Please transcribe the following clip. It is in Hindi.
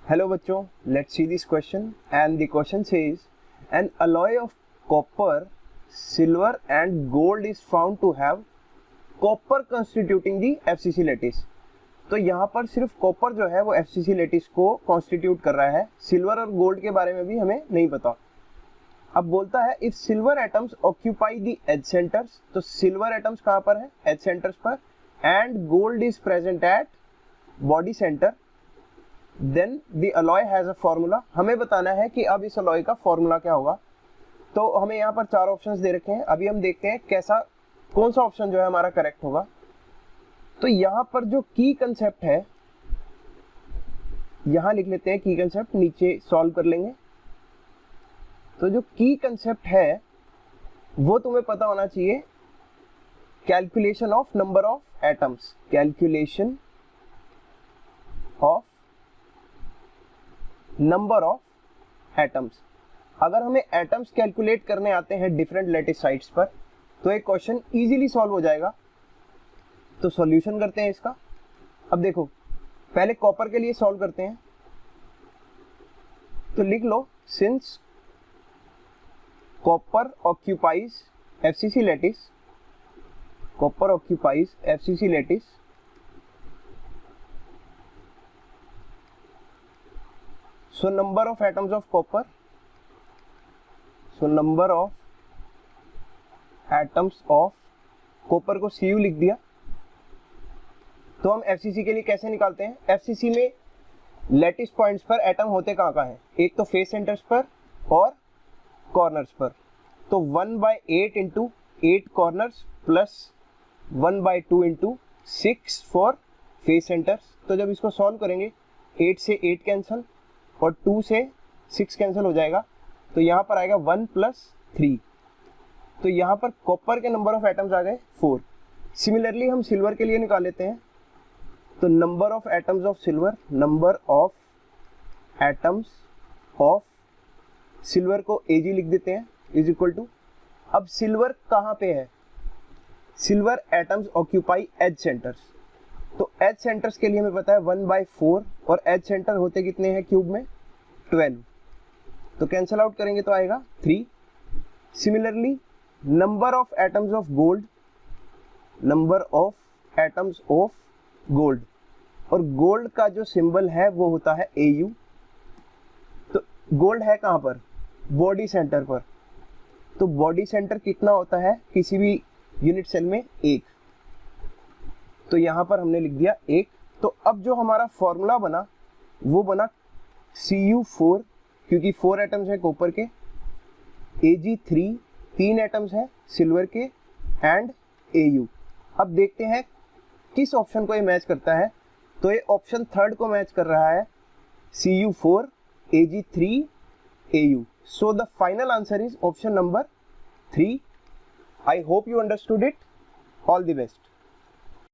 Hello बच्चों, let's see this question and the question says an alloy of copper, silver and gold is found to have copper constituting the FCC lattice। तो यहाँ पर सिर्फ कॉपर जो है वो FCC lattice को कॉन्स्टिट्यूट कर रहा है, सिल्वर और गोल्ड के बारे में भी हमें नहीं पता। अब बोलता है if silver atoms occupy the edge centres, तो सिल्वर एटम्स कहाँ पर है? एज सेंटर्स पर, and gold is present at body centre, then the alloy has a formula. हमें बताना है कि अब इस अलॉय का फॉर्मूला क्या होगा। तो हमें यहाँ पर चार ऑप्शंस दे रखे हैं, अभी हम देखते हैं कौन सा ऑप्शन जो है हमारा करेक्ट होगा। तो यहाँ पर जो की कंसेप्ट है, यहाँ लिख लेते हैं की कंसेप्ट, नीचे सॉल्व कर लेंगे। तो जो की कंसेप्ट है वो तुम्हें पता होना चाहिए, calculation of number of atoms, calculation of number of atoms. अगर हमें एटम्स कैलकुलेट करने आते हैं डिफरेंट लैटिस साइट्स पर तो एक क्वेश्चन इजीली सॉल्व हो जाएगा। तो सॉल्यूशन करते हैं इसका। अब देखो, पहले कॉपर के लिए सॉल्व करते हैं। तो लिख लो, since copper occupies FCC lattice, copper occupies FCC lattice, so number of atoms of copper, so number of atoms of copper को Cu लिख दिया। तो हम FCC के लिए कैसे निकालते हैं? FCC में लैटिस पॉइंट्स पर एटम होते कहाँ कहाँ हैं? एक तो फेस सेंटर्स पर और कॉर्नर्स पर। तो 1/8 into 8 corners plus 1/2 into 6 for face centres. तो जब इसको सॉल्व करेंगे 8 से 8 कैंसिल और 2 से 6 कैंसिल हो जाएगा, तो यहाँ पर आएगा 1 + 3। तो यहाँ पर कॉपर के नंबर ऑफ एटम्स आ गए 4। सिमिलरली हम सिल्वर के लिए निकाल लेते हैं। तो number of atoms of silver, number of atoms of silver को Ag लिख देते हैं, इज इक्वल टू, अब सिल्वर कहाँ पे है? Silver atoms occupy edge centres. तो एज सेंटर्स के लिए हमें पता है 1/4, और एज सेंटर होते कितने हैं क्यूब में? 12। तो कैंसल आउट करेंगे तो आएगा 3। Similarly number of atoms of gold, number of atoms of gold, और गोल्ड का जो सिंबल है वो होता है Au। तो गोल्ड है कहाँ पर? बॉडी सेंटर पर। तो बॉडी सेंटर कितना होता है किसी भी यूनिट सेल में? 1। तो यहाँ पर हमने लिख दिया 1। तो अब जो हमारा फॉर्मूला बना वो बना Cu4, क्योंकि 4 एटम्स हैं कॉपर के, Ag3 3 एटम्स हैं सिल्वर के, एंड Au। अब देखते हैं किस ऑप्शन को ये मैच करता है। तो ये ऑप्शन थर्ड को मैच कर रहा है, Cu4 Ag3 Au। So the final answer is option number 3। I hope you understood it. All the best.